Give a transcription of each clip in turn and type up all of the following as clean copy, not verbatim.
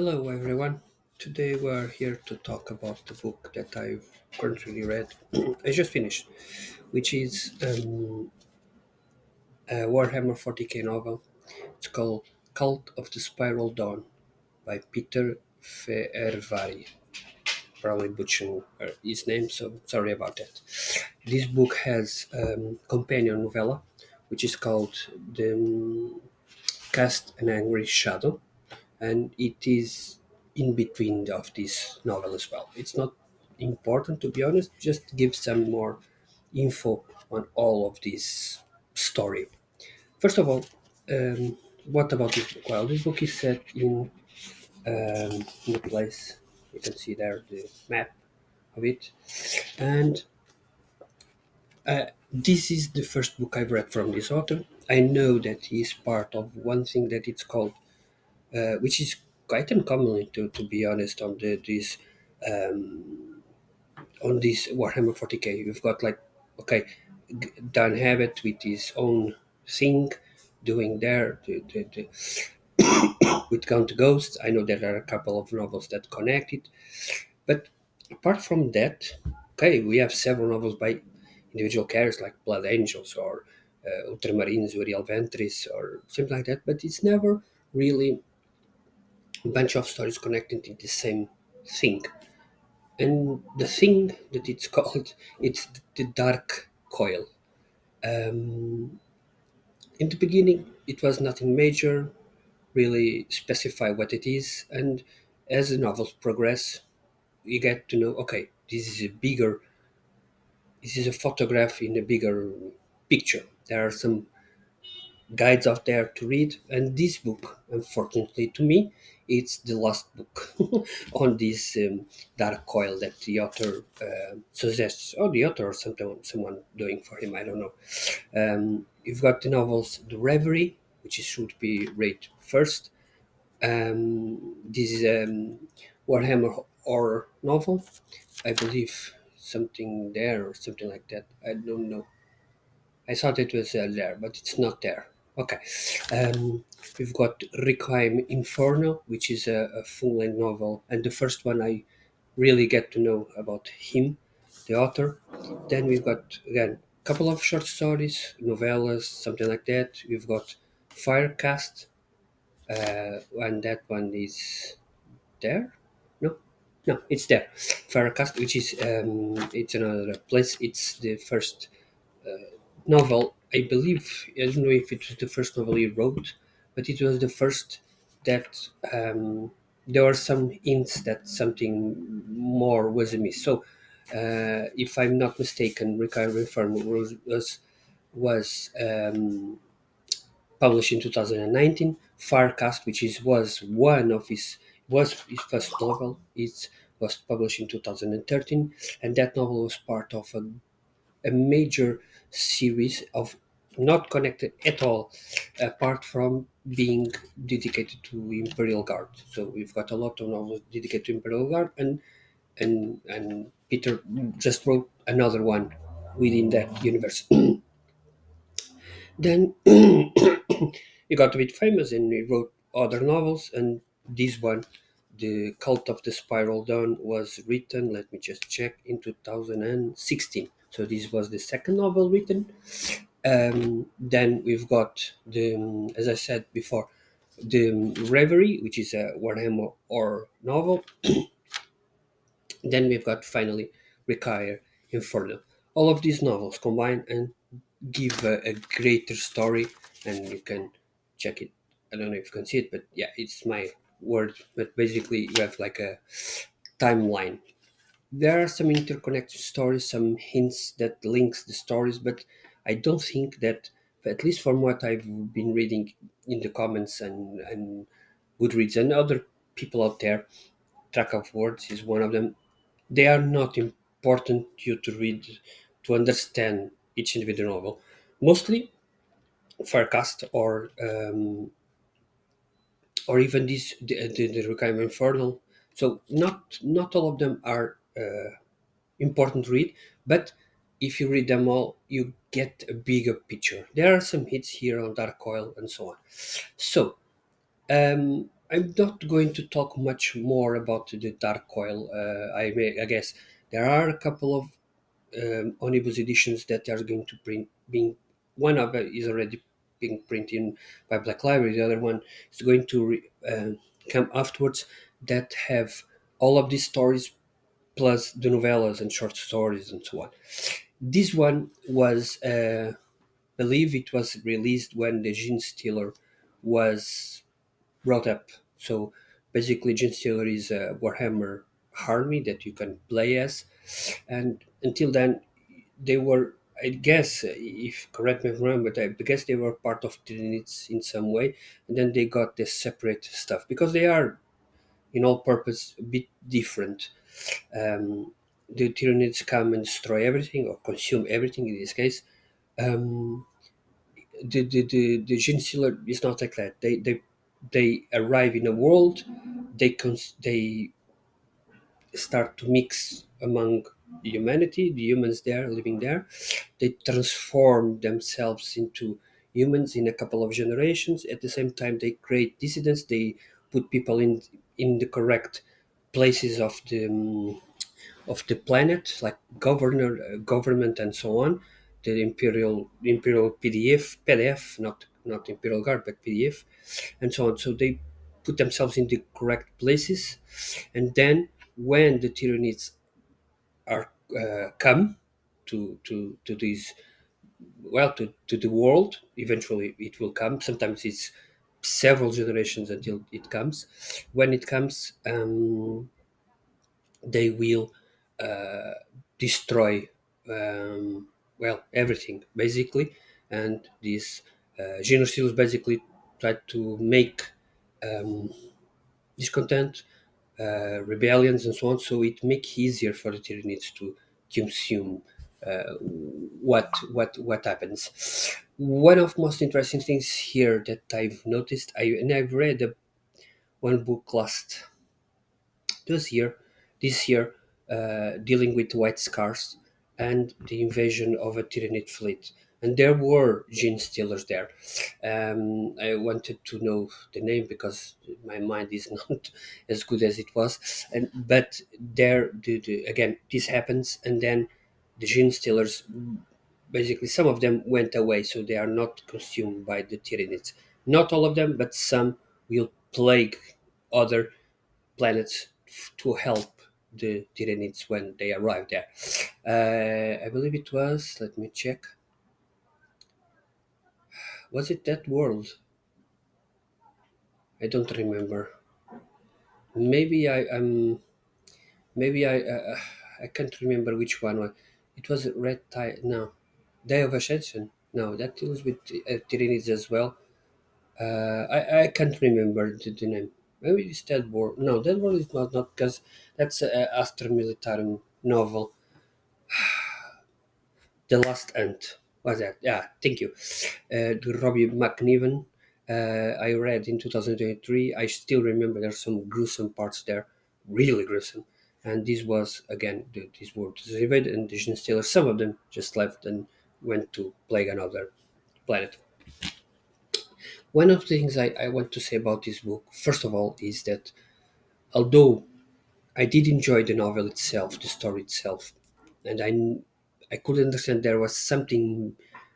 Hello, everyone. Today we're here to talk about the book that I've currently read. I just finished, which is a Warhammer 40k novel. It's called Cult of the Spiral Dawn by Peter Fehervari. Probably butchering his name, so sorry about that. This book has companion novella, which is called The Cast an Angry Shadow, and it is in between of this novel as well. It's not important, to be honest, just give some more info on all of this story. First of all, what about this book? Well, this book is set in a place, you can see there the map of it, and this is the first book I've read from this author. I know that he is part of one thing that it's called which is quite uncommon to be honest on this Warhammer 40k. We've got like okay, Dan Habit with his own thing doing there with Count the Ghosts. I know there are a couple of novels that connect it, but apart from that, okay, we have several novels by individual characters like Blood Angels or Ultramarines, Uriel Ventris, or something like that. But it's never really bunch of stories connected in the same thing. And the thing that it's called, it's the Dark Coil. In the beginning, it was nothing major, really specify what it is, and as the novels progress, you get to know, okay, this is a photograph in a bigger picture. There are some guides out there to read, and this book, unfortunately to me, it's the last book on this dark coil that the author suggests, or the author or someone doing for him, I don't know. You've got the novels The Reverie, which should be read first. This is Warhammer horror novel, I believe, something there or something like that, I don't know. I thought it was there, but it's not there. Okay. Um, we've got Requiem Inferno, which is a full length novel, and the first one I really get to know about him, the author. Then we've got, again, a couple of short stories, novellas, something like that. We've got Firecast, and that one is there? No? No, it's there. Firecast, which is, it's another place. It's the first novel. I believe I don't know if it was the first novel he wrote, but it was the first that there were some hints that something more was amiss. So, if I'm not mistaken, Recovery Firm was published in 2019. Farcast, which is was his first novel, it was published in 2013, and that novel was part of a major series of not connected at all, apart from being dedicated to Imperial Guard. So we've got a lot of novels dedicated to Imperial Guard, and Peter just wrote another one within that universe. Then he got a bit famous and he wrote other novels, and this one, The Cult of the Spiral Dawn, was written, let me just check, in 2016. So this was the second novel written. Then we've got as I said before, the Reverie, which is a Warhammer horror novel. Then we've got finally Require Inferno. All of these novels combine and give a greater story, and you can check it. I don't know if you can see it, but yeah, it's my word. But basically, you have like a timeline. There are some interconnected stories, some hints that links the stories, but I don't think that, at least from what I've been reading in the comments and Goodreads and other people out there, Track of Words is one of them. They are not important to you to read to understand each individual novel. Mostly Faircast or even the Requiem Infernal. So not all of them are important to read, but if you read them all, you get a bigger picture. There are some hits here on Dark Coil and so on. So I'm not going to talk much more about the Dark Coil. I guess there are a couple of omnibus editions that are going to print. Being one of it is already being printed by Black Library. The other one is going to come afterwards that have all of these stories plus the novellas and short stories and so on. This one was, believe it was released when the Gene Stealer was brought up. So basically, Gene Stealer is a Warhammer army that you can play as, and until then, they were. I guess, if correct me if I'm wrong, but I guess they were part of Tyranids in some way, and then they got this separate stuff because they are, in all purpose, a bit different. Um, the Tyranids come and destroy everything or consume everything. In this case, um, the Gene Stealer is not like that. They arrive in a world, they start to mix among humanity, the humans there living there. They transform themselves into humans in a couple of generations. At the same time, they create dissidents. They put people in the correct places of the planet, like government, and so on. The imperial PDF, not imperial guard, but PDF, and so on. So they put themselves in the correct places, and then when the tyrannies are come to these, well, to the world, eventually it will come. Sometimes it's several generations until it comes. When it comes, they will uh, destroy, well, everything basically. And these genocides basically try to make um, discontent, rebellions, and so on. So it make easier for the Tyranids to consume what happens. One of most interesting things here that I've noticed, I've read one book this year, this year, dealing with White Scars and the invasion of a Tyranid fleet. And there were gene stealers there. I wanted to know the name because my mind is not as good as it was. But there, again, this happens, and then the gene stealers, basically, some of them went away, so they are not consumed by the Tyranids. Not all of them, but some will plague other planets to help the Tyranids when they arrive there. I believe it was, let me check, was it that world? I don't remember. Maybe maybe I can't remember which one. It was Red Tide, no. Day of Ascension, no, that deals with Tyranids as well. I can't remember the name. Maybe it's that world. No, that world is not because that's a Astra Militarum novel. The Last Ant was that? Yeah, thank you. The Robbie McNiven. I read in 2023. I still remember there's some gruesome parts there, really gruesome. And this was again these were surveyed and the Gene Stealers. Some of them just left and went to plague another planet. One of the things I want to say about this book, first of all, is that although I did enjoy the novel itself, the story itself, and I could understand there was something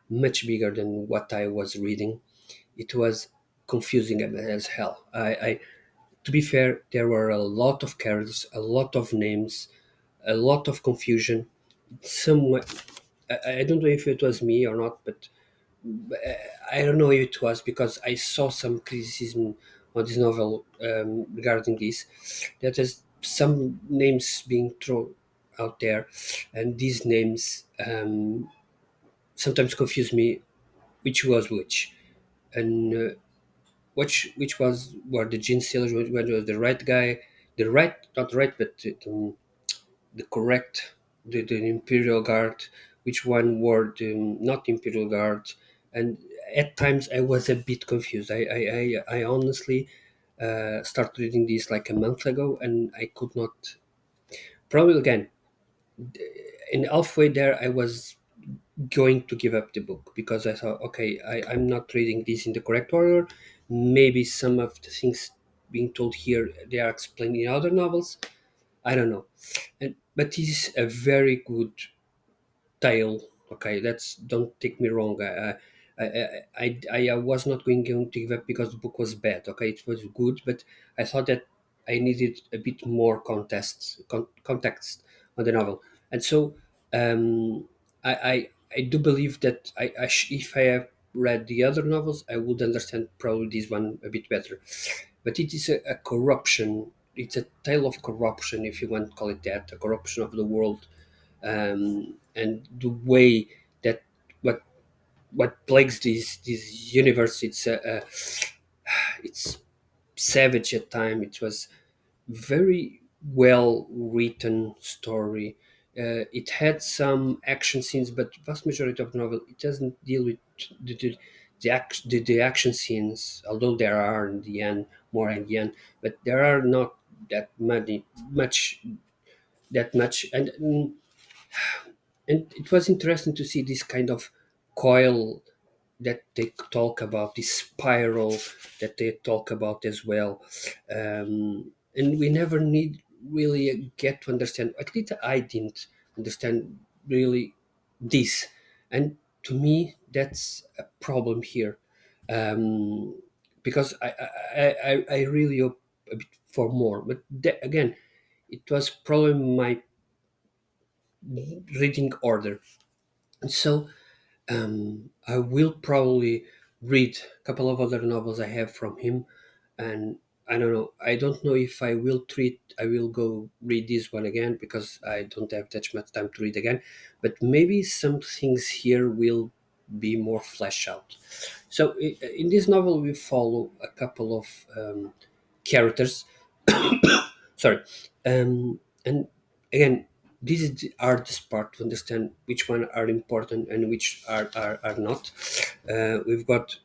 much bigger than what I was reading. It was confusing as hell. To be fair, there were a lot of characters, a lot of names, a lot of confusion. Some, I don't know if it was me or not, but I don't know if it was because I saw some criticism on this novel regarding this. That is some names being thrown out there, and these names sometimes confuse me which was which, and which was were the gene stealers, which was the right guy, the right, not right, but the correct, the Imperial Guard, which one were the not Imperial Guard, and at times I was a bit confused. I honestly started reading this like a month ago, and I could not. Probably again in halfway there, I was going to give up the book because I thought, okay, I'm not reading this in the correct order. Maybe some of the things being told here they are explained in other novels. I don't know, and but this is a very good tale. Okay, that's, don't take me wrong. I was not going to give up because the book was bad. Okay, it was good, but I thought that I needed a bit more context on the novel, and so I do believe that if I have read the other novels, I would understand probably this one a bit better. But it is a corruption. It's a tale of corruption, if you want to call it that, a corruption of the world, and the way that what what plagues this universe. It's savage at time. It was very well written story. It had some action scenes, but vast majority of the novel it doesn't deal with the action scenes, although there are in the end, more in the end, but there are not that much that much. And it was interesting to see this kind of coil that they talk about, this spiral that they talk about as well. And we never need really get to understand, at least I didn't understand really this. And to me that's a problem here, um, because I really hope a bit for more, but again, it was probably my reading order. And so I will probably read a couple of other novels I have from him, and I don't know. I don't know if I will treat. I will go read this one again because I don't have that much time to read again. But maybe some things here will be more fleshed out. So in this novel, we follow a couple of characters. Sorry, and again, this is the hardest part to understand which one are important and which are not. We've got,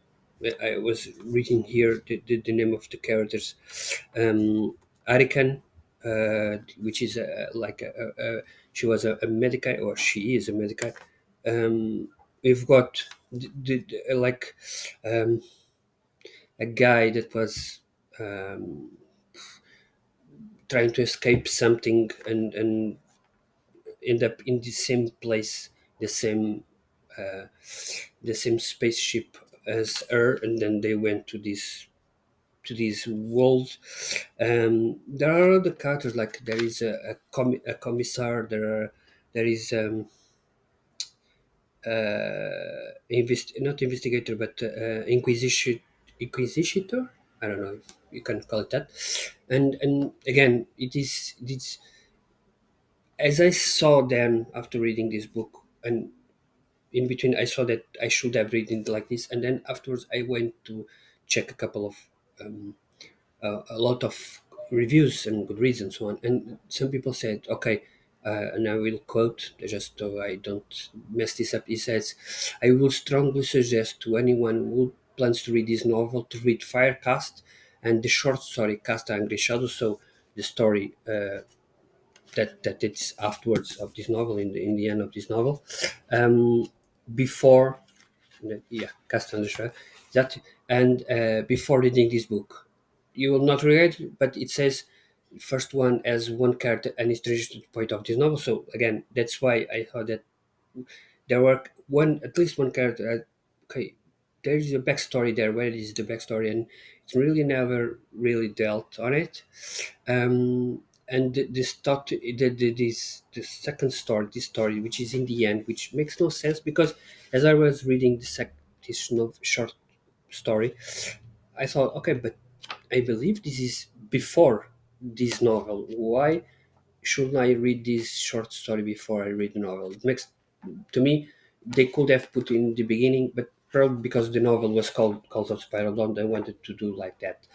I was reading here the name of the characters. Arikan, which is like she was a medica, or she is a medica. We've got like um, a guy that was trying to escape something, and end up in the same place, the same uh, the same spaceship as her, and then they went to this world. There are other characters, like there is a commissar. There is not investigator, but inquisitor. I don't know if you can call it that. And again, it's as I saw them after reading this book, and in between I saw that I should have read it like this, and then afterwards I went to check a couple of a lot of reviews and good reads and so on, and some people said, okay, and I will quote just so I don't mess this up. He says, I will strongly suggest to anyone who plans to read this novel to read Firecast and the short story Cast Angry Shadows. So the story that it's afterwards of this novel, in the end of this novel, um, before, yeah, Castaneda, that, and before reading this book, you will not regret it, but it says first one as one character and it's the point of this novel. So again, that's why I thought that there were one, at least one character. Okay, there is a backstory there. Where is the backstory? And it's really never really dealt on it. And this thought, the second story, this story, which is in the end, which makes no sense because as I was reading this short story, I thought, okay, but I believe this is before this novel. Why should I read this short story before I read the novel? It makes, to me, they could have put in the beginning, but probably because the novel was called Cult of Spiral Dawn, they wanted to do like that.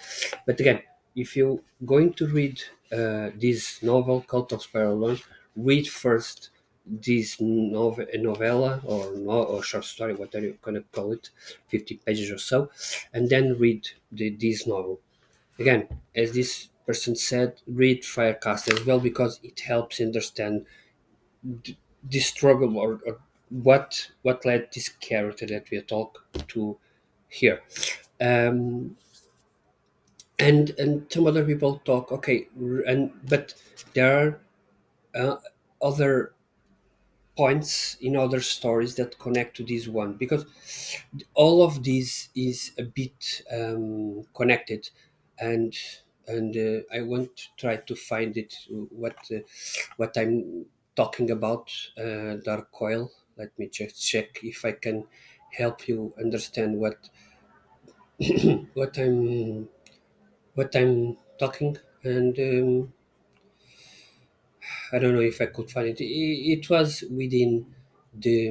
But again, if you're going to read this novel, Cult of Spiral Dawn, read first this novella, or short story, whatever you're going to call it, 50 pages or so, and then read this novel. Again, as this person said, read Firecast as well because it helps understand the struggle, or what led this character that we talk to here. Um, And some other people talk, okay, and but there are other points in other stories that connect to this one, because all of this is a bit connected. And and I want to try to find it, what I'm talking about. Dark Coil. Let me just check if I can help you understand what I'm talking. And I don't know if I could find it. It was within the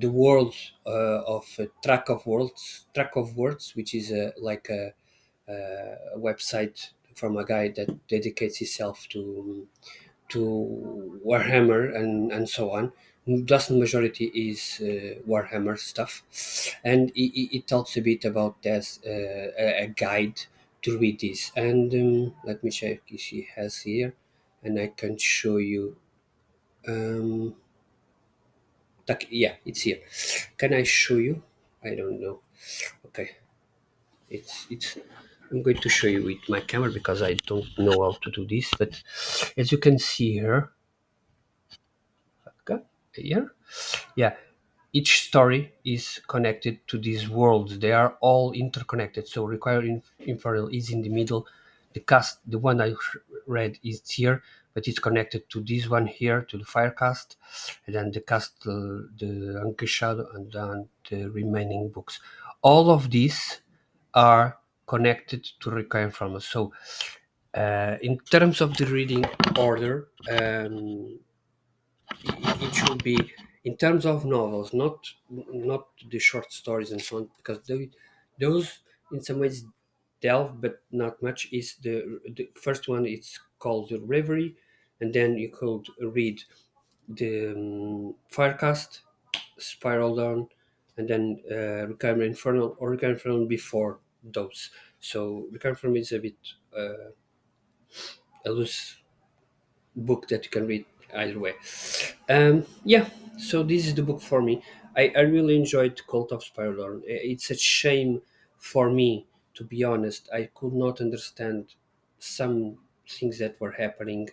world of track of words, which is like a website from a guy that dedicates himself to Warhammer and so on. Just majority is Warhammer stuff, and it talks a bit about this, a guide to read this. And let me check if he has here, and I can show you. Um, yeah, it's here. Can I show you? I don't know. Okay, it's. I'm going to show you with my camera because I don't know how to do this. But as you can see here, okay, here, yeah, each story is connected to these worlds. They are all interconnected. So Require Infernal is in the middle. The cast, the one I read, is here, but it's connected to this one here, to the Firecast, and then the cast, the Anchor Shadow, and then the remaining books. All of these are connected to Require Infernal. So in terms of the reading order, it should be in terms of novels, not the short stories and so on, because those in some ways delve, but not much. Is the first one? It's called the Reverie, and then you could read the Firecast, Spiral Dawn, and then Requiem Infernal, or Requiem Infernal before those. So Requiem Infernal is a bit a loose book that you can read either way. Yeah, so this is the book for me. I really enjoyed Cult of Spiral. It's a shame for me, to be honest. I could not understand some things that were happening,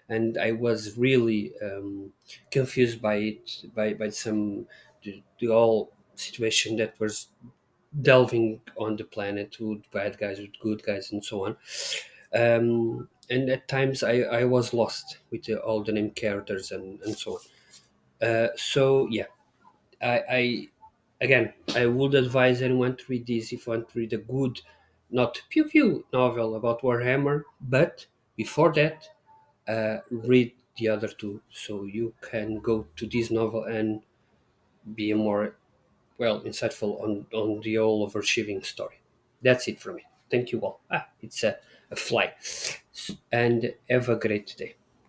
and I was really confused by it, by some the whole situation that was delving on the planet with bad guys, with good guys, and so on. And at times I was lost with all the name characters and so on. So yeah, I again, I would advise anyone to read this if you want to read a good, not pew pew novel about Warhammer, but before that, read the other two, so you can go to this novel and be more, well, insightful on the whole overachieving story. That's it for me. Thank you all. It's a fly, and have a great day.